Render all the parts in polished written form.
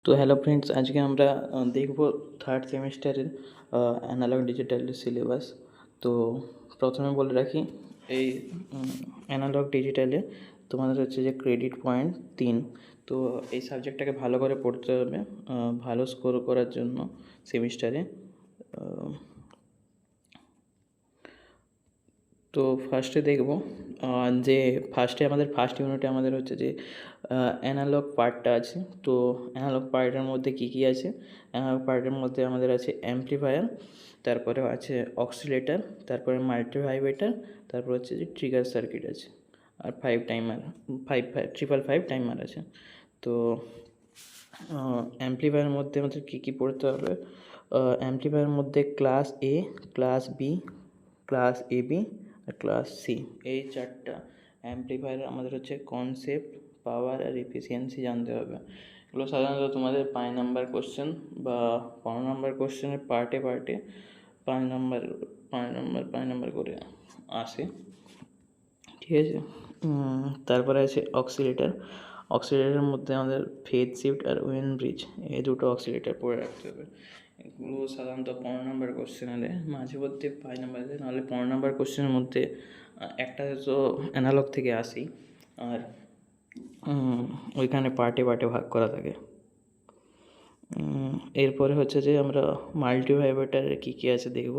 তো hello friends, আজকে আমরা দেখব থার্ড সেমিস্টারের অ্যানালগ ডিজিটাল সিলেবাস। তো প্রথমে বলে রাখি, এই অ্যানালগ ডিজিটালে তোমাদের হচ্ছে যে ক্রেডিট পয়েন্ট 3। তো এই সাবজেক্টটাকে ভালো করে পড়তে হবে ভালো স্কোর করার জন্য সেমিস্টারে। তো ফার্স্টে দেখব যে আমাদের ফার্স্ট ইউনিটে আমাদের হচ্ছে যে অ্যানালগ পার্টটা আছে। তো অ্যানালগ পার্টের মধ্যে কী কী আছে? অ্যানালগ পার্টের মধ্যে আমাদের আছে অ্যাম্পলিফায়ার, তারপরে আছে অক্সিলেটার, তারপরে মাল্টিভাইব্রেটার, তারপর হচ্ছে যে ট্রিগার সার্কিট আছে, আর 5 টাইমার আছে। তো অ্যাম্পলিফায়ারের মধ্যে আমাদের কী কী পড়তে হবে? অ্যাম্পলিফায়ারের মধ্যে ক্লাস এ, ক্লাস বি, ক্লাস এবি আর ক্লাস সি, এই চারটা অ্যাম্পলিফায়ার আমাদের হচ্ছে কনসেপ্ট, পাওয়ার আর এফিসিয়েন্সি জানতে হবে। এগুলো সাধারণত তোমাদের 5 নাম্বার কোশ্চেন বা 15 নাম্বার কোশ্চেনের পার্টে 5 নাম্বার করে আসে, ঠিক আছে। তারপরে আছে অক্সিলেটার। অক্সিলেটারের মধ্যে আমাদের ফেজ শিফট আর ওয়েন ব্রিজ, এই দুটো অক্সিলেটার পড়ে রাখতে হবে। এগুলো সাধারণত 15 নাম্বার কোশ্চেন এলে মাঝে মধ্যে 5 নাম্বার দেয়, নাহলে 15 নাম্বার কোশ্চেনের মধ্যে একটা তো অ্যানালগ থেকে আসি, আর ওইখানে পার্টে ভাগ করা থাকে। এরপরে হচ্ছে যে আমরা মাল্টিভাইব্রেটারের কী কী আছে দেখব।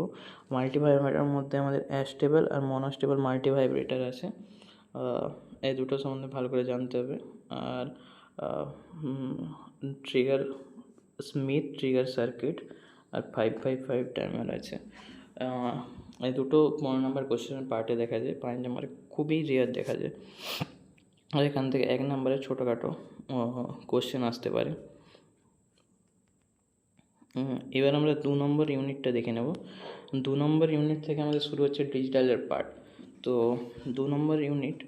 মাল্টিভাইব্রেটারের মধ্যে আমাদের অ্যাস্টেবল আর মনোস্টেবল মাল্টিভাইব্রেটার আছে, এই দুটো সম্বন্ধে ভালো করে জানতে হবে। আর ট্রিগার স্মিথ ট্রিগার সার্কিট আর 555 টাইমার আছে। এই দুটো 15 নাম্বার কোশ্চেনের পার্টে দেখা যায়, 5 নাম্বারে খুবই রেয়ার দেখা যায়, আর এখান থেকে 1 নাম্বারে ছোটোখাটো কোশ্চেন আসতে পারে। এবার আমরা 2 নম্বর ইউনিটটা দেখে নেব। 2 নম্বর ইউনিট থেকে আমাদের শুরু হচ্ছে ডিজিটালের পার্ট। তো 2 নম্বর ইউনিট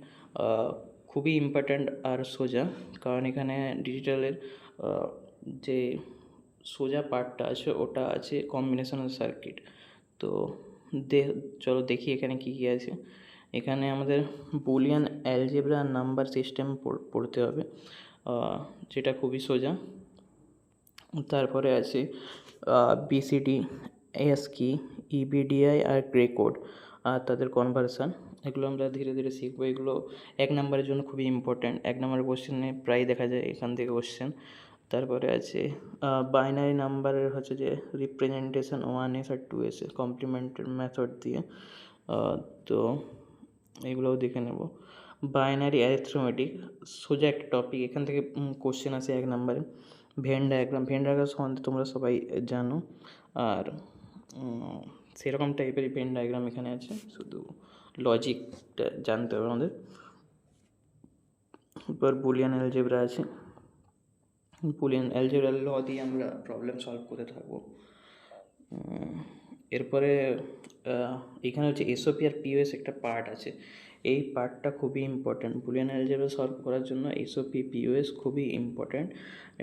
খুবই ইম্পর্ট্যান্ট আর সোজা, কারণ এখানে ডিজিটালের যে সোজা পার্টটা আছে ওটা আছে কম্বিনেশনাল সার্কিট। তো চলো দেখি এখানে কী কী আছে। এখানে আমাদের বুলিয়ান অ্যালজেব্রা নাম্বার সিস্টেম পড়তে হবে, যেটা খুবই সোজা। তারপরে আছে বিসিডি, এসকি, ইবিডিআই আর গ্রে কোড আর তাদের কনভার্সান, এগুলো আমরা ধীরে ধীরে শিখবো। এগুলো 1 নাম্বারের জন্য খুবই ইম্পর্ট্যান্ট, 1 নাম্বারের কোশ্চেনে প্রায় দেখা যায় এখান থেকে কোশ্চেন। তারপরে আছে বাইনারি নাম্বারের হচ্ছে যে রিপ্রেজেন্টেশন 1s আর 2s কমপ্লিমেন্টের মেথড দিয়ে, তো এগুলোও দেখে নেব। বাইনারি অ্যারিথমেটিক সোজা একটা টপিক, এখান থেকে কোশ্চেন আসে 1 নাম্বারে। ভেন ডায়াগ্রাম সম্বন্ধে তোমরা সবাই জানো, আর সেরকম টাইপেরই ভেন ডায়াগ্রাম এখানে আছে, শুধু লজিকটা জানতে হবে আমাদের। এরপর বুলিয়ান অ্যালজেব্রা আছে, বুলিয়ান অ্যালজেব্রার ল দিয়ে আমরা প্রবলেম সলভ করে থাকবো। এরপরে এখানে হচ্ছে এসওপি আর পিওএস একটা পার্ট আছে, এই পার্টটা খুবই ইম্পর্ট্যান্ট। বুলিয়ান অ্যালজেব্রা সলভ করার জন্য এসওপি পিওএস খুবই ইম্পর্ট্যান্ট,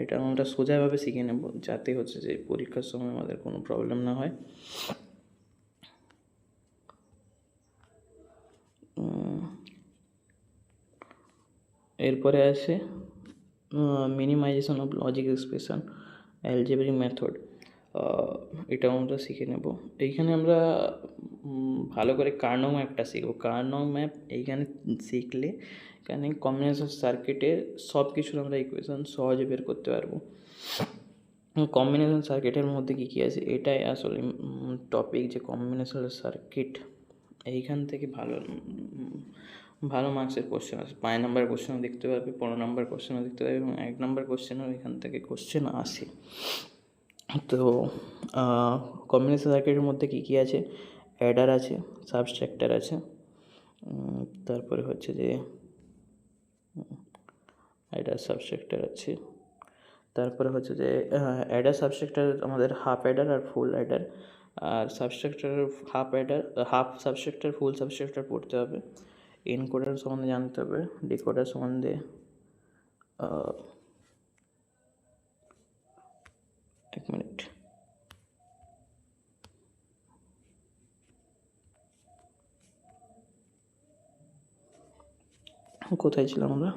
এটা আমরা সোজাভাবে শিখে নেব, যাতে হচ্ছে যে পরীক্ষার সময় আমাদের কোনো প্রবলেম না হয়। এরপরে আছে minimisation of logic expression algebraic method, এটাও আমরা শিখে নেব। এইখানে আমরা ভালো করে কার্নো ম্যাপটা শিখবো। কার্নো ম্যাপ এইখানে শিখলে এখানে কম্বিনেশন সার্কিটের সব কিছুর আমরা ইকুয়েশন সহজে বের করতে পারবো। কম্বিনেশন সার্কিটের মধ্যে কী কী আছে এটাই আসলে টপিক, যে কম্বিনেশন সার্কিট এইখান থেকে ভালো মার্কসের কোশ্চেন আসে। 5 নাম্বার কোশ্চেনও দেখতে পারবে, 15 নাম্বার কোশ্চেনও দেখতে পারবে, এবং 1 নাম্বার কোশ্চেনও এখান থেকে কোশ্চেন আসে। তো কম্বিনেশন সার্কিটের মধ্যে কী কী আছে? অ্যাডার আছে, সাবস্ট্রাক্টার আছে, তারপরে হচ্ছে যে অ্যাডার সাবস্ট্রাক্টার আছে, তারপরে হচ্ছে যে অ্যাডার সাবস্ট্রাক্টার আমাদের হাফ অ্যাডার আর ফুল অ্যাডার, আর সাবস্ট্রাক্টারের হাফ সাবস্ট্রাক্টার ফুল সাবস্ট্রাক্টার পড়তে হবে। এনকোডার সম্বন্ধে জানতে হবে, ডিকোডার সম্বন্ধে এক মিনিট, কোথায় ছিলাম আমরা?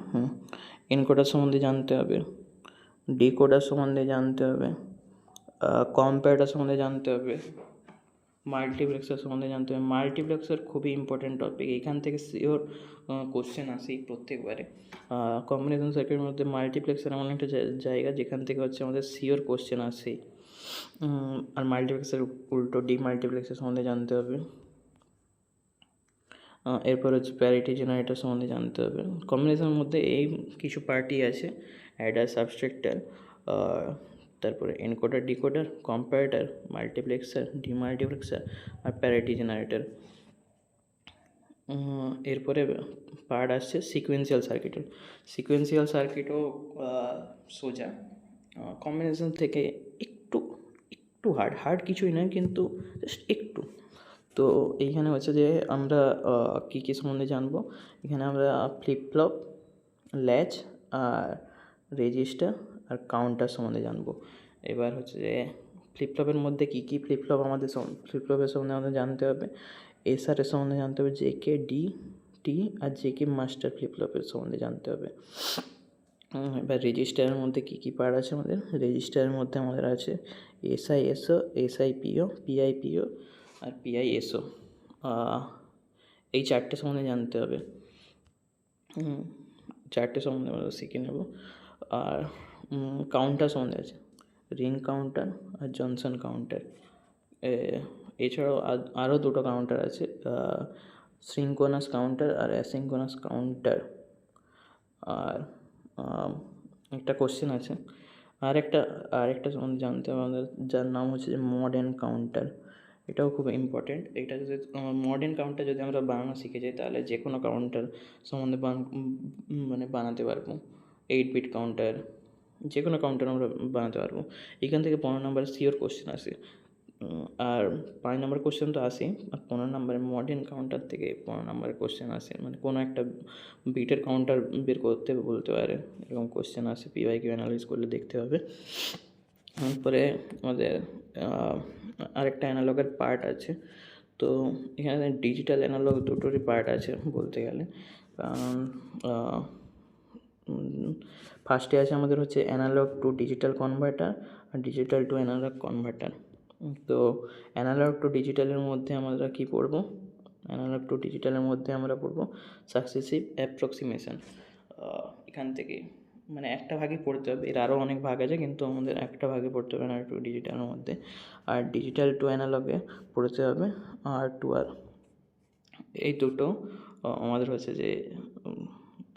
এনকোডার সম্বন্ধে জানতে হবে, ডিকোডার সম্বন্ধে জানতে হবে, কম্প্যারেটর সম্বন্ধে জানতে হবে, মাল্টিপ্লেক্সার সম্বন্ধে জানতে হবে। মাল্টিপ্লেক্সার খুবই ইম্পর্টেন্ট টপিক, এখান থেকে সিওর কোশ্চেন আসেই প্রত্যেকবারে। কম্বিনেশন সার্কিটের মধ্যে মাল্টিপ্লেক্সার এমন একটা জায়গা যেখান থেকে হচ্ছে আমাদের সিওর কোশ্চেন আসেই। আর মাল্টিপ্লেক্সার উল্টো ডিমাল্টিপ্লেক্সার সম্বন্ধে জানতে হবে। এরপর হচ্ছে প্যারিটি জেনারেটর সম্বন্ধে জানতে হবে। কম্বিনেশনের মধ্যে এই কিছু পার্টি আছে, অ্যাডার, সাবস্ট্রাক্টার, তারপরে এনকোডার, ডিকোডার, কম্প্যারেটর, মাল্টিপ্লেক্সার, ডিমাল্টিপ্লেক্সার আর প্যারিটি জেনারেটর। এরপরে পার্ট আসছে সিকোয়েন্সিয়াল সার্কিটের। সিকোয়েন্সিয়াল সার্কিটও সোজা, কম্বিনেশন থেকে একটু একটু হার্ড কিছুই নয়, কিন্তু জাস্ট একটু। তো এইখানে হচ্ছে যে আমরা কী কী সম্বন্ধে জানবো, এখানে আমরা ফ্লিপ ফ্লপ, ল্যাচ আর রেজিস্টার আর কাউন্টার সম্বন্ধে জানবো। এবার হচ্ছে যে ফ্লিপ ফ্লপের মধ্যে কী কী ফ্লিপ ফ্লপ ফ্লিপ ফ্লপের সম্বন্ধে আমাদের জানতে হবে, এসআরের সম্বন্ধে জানতে হবে, জেকে, ডি, টি আর জেকে মাস্টার ফ্লিপ ফ্লপের সম্বন্ধে জানতে হবে। এবার রেজিস্টারের মধ্যে কী কী পার্ট আছে আমাদের, রেজিস্টারের মধ্যে আমাদের আছে এসআইএসও, এসআইপিও, পিআইপিও আর পিআইএসও। এই চারটে সম্বন্ধে জানতে হবে। চারটে সম্বন্ধে আমরা শিখে নেব। আর কাউন্টার সম্বন্ধে আছে, রিং কাউন্টার আর জনসন কাউন্টার। এছাড়াও আরও দুটো কাউন্টার আছে, সিঙ্ক্রোনাস কাউন্টার আর অ্যাসিঙ্ক্রোনাস কাউন্টার। আর একটা কোশ্চেন আছে আরেকটা সম্বন্ধে জানতে হবে আমাদের, যার নাম হচ্ছে যে মডার্ন কাউন্টার। এটাও খুব ইম্পর্টেন্ট। এটা যদি মডার্ন কাউন্টার যদি আমরা বানানো শিখে যাই, তাহলে যে কোনো কাউন্টার সম্বন্ধে বানাতে পারবো। 8 বিট কাউন্টার, যে কোনো কাউন্টার আমরা বানাতে পারবো। এখান থেকে 15 নম্বরের সিওর কোশ্চেন আসে। আর 5 নম্বর কোশ্চেন তো আসেই, আর 15 নম্বরের মডার্ন কাউন্টার থেকে 15 নম্বরের কোশ্চেন আসে, মানে কোনো একটা বিটের কাউন্টার বের করতে বলতে পারে, এরকম কোশ্চেন আসে। পিওয়াইকিউ অ্যানালাইজ করলে দেখতে হবে। তারপরে আমাদের আরেকটা অ্যানালগের পার্ট আছে। তো এখানে ডিজিটাল অ্যানালগ দুটোরই পার্ট আছে বলতে গেলে। কারণ ফার্স্টে আছে আমাদের হচ্ছে analogue to digital converter R digital to analog converter. তো অ্যানালগ টু ডিজিটালের মধ্যে আমরা কী পড়বো, অ্যানালগ টু ডিজিটালের মধ্যে আমরা পড়বো সাকসেসিভ অ্যাপ্রক্সিমেশন। এখান থেকে মানে একটা ভাগই পড়তে হবে, এর আরও অনেক ভাগ আছে, কিন্তু আমাদের একটা ভাগে পড়তে হবে অ্যানালগ টু ডিজিটালের মধ্যে। আর ডিজিটাল টু অ্যানালগে পড়তে হবে আর টু আর। এই দুটো আমাদের হচ্ছে যে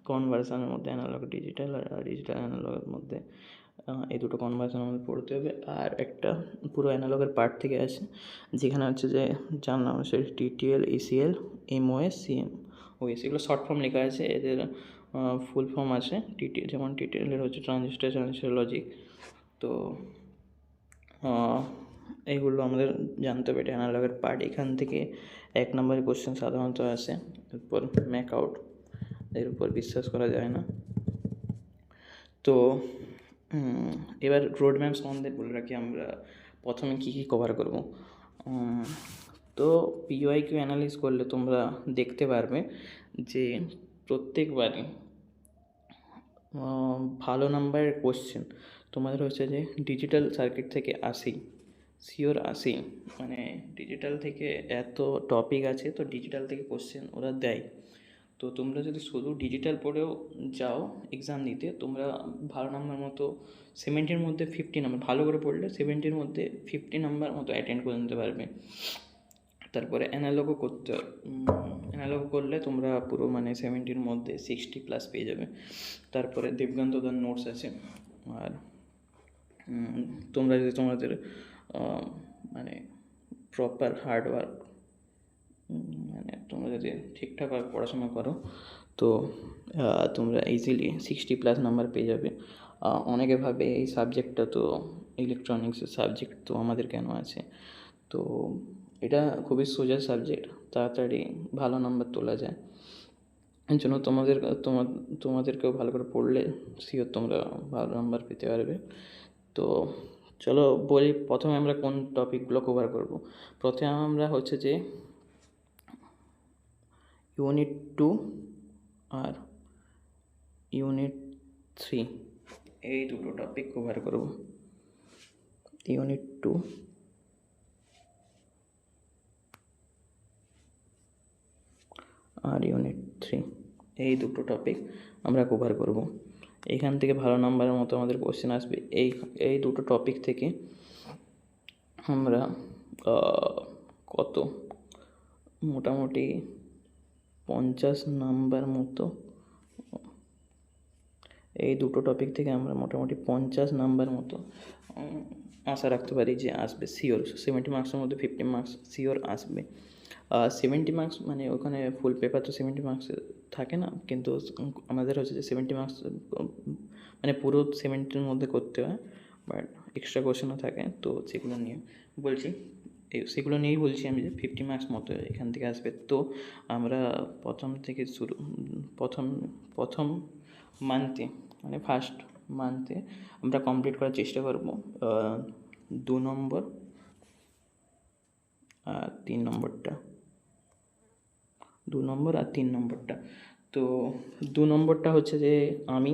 কনভার্সনের মধ্যে, অ্যানালগ ডিজিটাল আর ডিজিটাল অ্যানালগের মধ্যে এই দুটো কনভার্সন আমাদের পড়তে হবে। আর একটা পুরো অ্যানালগের পার্ট থেকে আছে, যেখানে হচ্ছে যে যার নাম হচ্ছে TTL, ECL, MOS, CM, OS, এগুলো শর্ট ফর্ম লেখা আছে। এদের ফুল ফর্ম আছে যেমন টিটিএলের হচ্ছে ট্রানজিস্টার লজিক। তো এইগুলো আমাদের জানতে হবে, এটা অ্যানালগের পার্ট। এখান থেকে 1 নম্বরের কোশ্চেন সাধারণত আসে। এরপর ম্যাক আউট, এর উপর বিশ্বাস করা যায় না। তো এবার রোড ম্যাপ সম্বন্ধে বলে রাখি, আমরা প্রথমে কী কী কভার করব। তো পিওয়াইকিউ অ্যানালাইজ করলে তোমরা দেখতে পারবে যে প্রত্যেকবারই ভালো নাম্বারের কোশ্চেন তোমাদের হচ্ছে যে ডিজিটাল সার্কিট থেকে আসেই, সিওর আসেই। মানে ডিজিটাল থেকে এত টপিক আছে, তো ডিজিটাল থেকে কোশ্চেন ওরা দেয়। তো তোমরা যদি শুধু ডিজিটাল পড়েও যাও এক্সাম দিতে, তোমরা ভালো নাম্বার মতো 70-র মধ্যে 50 নাম্বার, ভালো করে পড়লে 70-র মধ্যে 50 নাম্বার মতো অ্যাটেন্ড করে নিতে পারবে। তারপরে অ্যানালগও করতে, অ্যানালগ করলে তোমরা পুরো মানে 70-র মধ্যে 60+ পেয়ে যাবে। তারপরে দেবকান্তদার নোটস আছে। আর তোমরা যদি তোমাদের মানে প্রপার হার্ডওয়ার্ক, মানে তোমরা যদি ঠিকঠাকভাবে পড়াশোনা করো, তো তোমরা ইজিলি 60+ নাম্বার পেয়ে যাবে। অনেকে ভাবে এই সাবজেক্টটা তো ইলেকট্রনিক্সের সাবজেক্ট, তো আমাদের কেন আছে? তো এটা খুবই সোজা সাবজেক্ট, তাড়াতাড়ি ভালো নাম্বার তোলা যায়। এর জন্য তোমাদেরকেও ভালো করে পড়লে শিওর তোমরা ভালো নাম্বার পেতে পারবে। তো চলো বলি, প্রথমে আমরা কোন টপিকগুলো কভার করব। প্রথমে আমরা হচ্ছে যে ইউনিট 2 আর ইউনিট 3 এই দুটো টপিক কভার করব, ইউনিট 2 আর ইউনিট 3, এই দুটো টপিক আমরা কভার করব। এইখান থেকে ভালো নাম্বারের মতো আমাদের কোশ্চেন আসবে। এই দুটো টপিক থেকে আমরা কত মোটামুটি 50 নাম্বার মতো, এই দুটো টপিক থেকে আমরা মোটামুটি 50 নাম্বার মতো আশা রাখতে পারি যে আসবে শিওর। 70 মার্কসের মধ্যে 50 মার্কস শিওর আসবে। 70 মার্কস মানে ওখানে ফুল পেপার তো 70 মার্কস থাকে না, কিন্তু আমাদের হচ্ছে যে 70 মার্কস মানে পুরো 70-র মধ্যে করতে হয়, বাট এক্সট্রা কোশ্চেনও থাকে, তো সেগুলো নিয়ে বলছি, সেগুলো নিয়েই বলছি আমি যে 50 মার্কস মতো এখান থেকে আসবে। তো আমরা প্রথম থেকে শুরু, প্রথম মান্থে মানে ফার্স্ট মান্থে আমরা কমপ্লিট করার চেষ্টা করব 2 নম্বর আর 3 নম্বরটা, 2 নম্বর আর 3 নম্বরটা। তো 2 নম্বরটা হচ্ছে যে আমি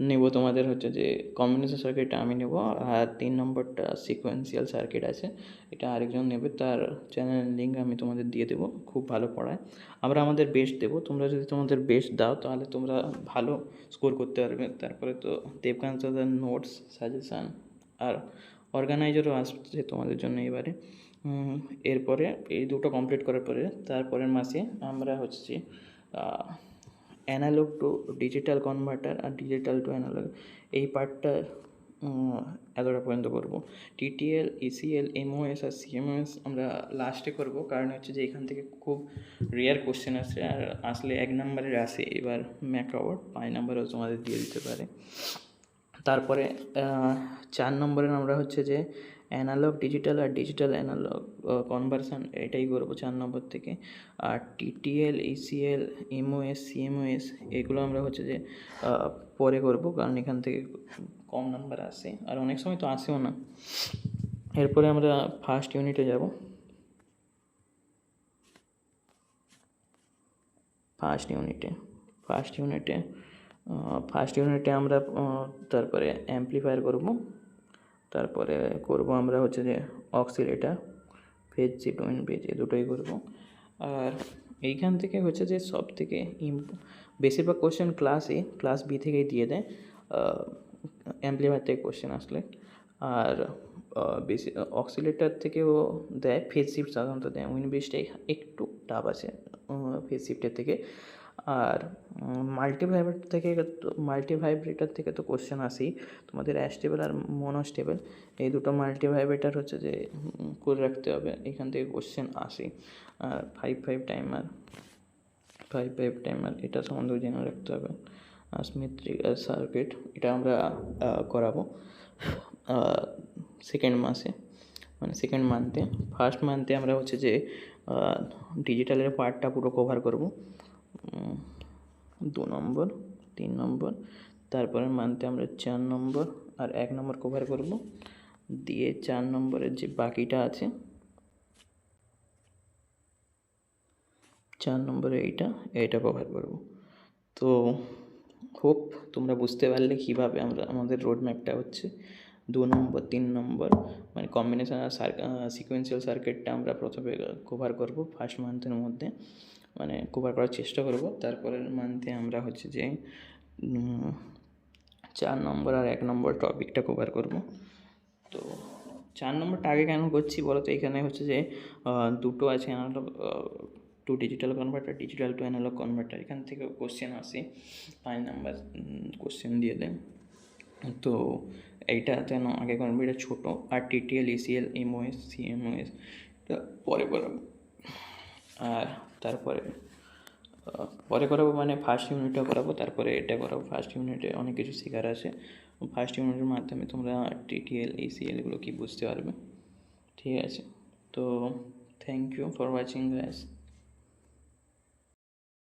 নেব, তোমাদের হচ্ছে যে কম্বিনেশন সার্কিটটা আমি নেব, আর 3 নম্বরটা সিকোয়েন্সিয়াল সার্কিট আছে, এটা আরেকজন নেবে, তার চ্যানেলের লিঙ্ক আমি তোমাদের দিয়ে দেবো। খুব ভালো পড়ায়, আমরা আমাদের বেস্ট দেবো, তোমরা যদি তোমাদের বেস্ট দাও তাহলে তোমরা ভালো স্কোর করতে পারবে। তারপরে তো দেবকান্ত দাদার নোটস, সাজেশান আর অর্গানাইজারও আসছে তোমাদের জন্য এবারে। এরপরে এই দুটো কমপ্লিট করার পরে তারপরের মাসে আমরা হচ্ছে analogue to digital converter R digital to analogue এই পার্টটা এতটা পর্যন্ত করব। টিটিএল, ইসিএল, এমওএস আর সিএমওএস আমরা লাস্টে করব, কারণ হচ্ছে যে এখান থেকে খুব রেয়ার কোশ্চেন আসে, আর আসলে 1 নম্বরের আসে, এবার ম্যাকআউট 5 নম্বরেও তোমাদের দিয়ে দিতে পারে। তারপরে 4 নম্বরের আমরা হচ্ছে যে অ্যানালগ ডিজিটাল আর ডিজিটাল অ্যানালগ কনভার্সন, এটাই করবো 4 নম্বর থেকে। আর টিটিএল, ইসিএল, এমওএস, সিএমওএস এগুলো আমরা হচ্ছে যে পরে করব, কারণ এখান থেকে কম নাম্বার আসে, আর অনেক সময় তো আসেও না। এরপরে আমরা ফার্স্ট ইউনিটে যাব। ফার্স্ট ইউনিটে আমরা তারপরে অ্যাম্পলিফায়ার করব, তারপরে করব আমরা হচ্ছে যে অক্সিলেটার, ফেজ শিফট, উইন পেজ, এই দুটোই করব। আর এইখান থেকে হচ্ছে যে সব থেকে বেশিরভাগ কোশ্চেন ক্লাস বি থেকেই দিয়ে দেয়, অ্যাম্পলিফায়ার থেকে কোশ্চেন আসলে। আর বেশি অক্সিলেটার থেকেও দেয়, ফেজ শিফট সাধারণত দেয়, উইন বেসটাই একটু টাফ আছে ফেজ শিফটের থেকে। আর মাল্টিভাইব্রেটার থেকে তো কোশ্চেন আসেই, তোমাদের অ্যাস্টেবল আর মনোস্টেবল এই দুটো মাল্টিভাইব্রেটার হচ্ছে যে করে রাখতে হবে, এখান থেকে কোশ্চেন আসে। আর 5-5 টাইমার এটা সম্বন্ধেও জেনে রাখতে হবে। আর স্মিথ ট্রিগার সার্কিট এটা আমরা করাবো সেকেন্ড মান্থে। ফার্স্ট মান্থে আমরা হচ্ছে যে ডিজিটালের পার্টটা পুরো কভার করব, 2 নম্বর, 3 নম্বর। তারপরের মান্থে আমরা 4 নম্বর আর 1 নম্বর কভার করব, দিয়ে 4 নম্বরের যে বাকিটা আছে, 4 নম্বরে এইটা কভার করব। তো হোপ তোমরা বুঝতে পারলে কীভাবে আমাদের রোড ম্যাপটা হচ্ছে। 2 নম্বর, 3 নম্বর মানে কম্বিনেশন আর সিকোয়েন্সিয়াল সার্কিটটা আমরা প্রথমে কভার করব ফার্স্ট মান্থের মধ্যে, মানে কভার করার চেষ্টা করব। তারপরের মান্থে আমরা হচ্ছে যে 4 নম্বর আর 1 নম্বর টপিকটা কভার করব। তো 4 নম্বরটা আগে কেন করছি বলো তো, এখানে হচ্ছে যে দুটো আছে, analog to digital converter, digital to analog converter, এখান থেকে কোশ্চেন আসে, 5 নাম্বার কোশ্চেন দিয়ে দেন। তো এইটা যেন আগে করবো, এটা ছোটো। আর টিটিএল, ইসিএল, এমওএস, সিএমওএস এটা পরে করাবো। আর তারপরে করাবো মানে ফার্স্ট ইউনিটটা করাবো, তারপরে এটা করাবো। ফার্স্ট ইউনিটে অনেক কিছু শেখার আছে, ফার্স্ট ইউনিটের মাধ্যমে তোমরা টিটিএল, ইসিএল এগুলো কি বুঝতে পারবে। ঠিক আছে, তো thank you for watching guys.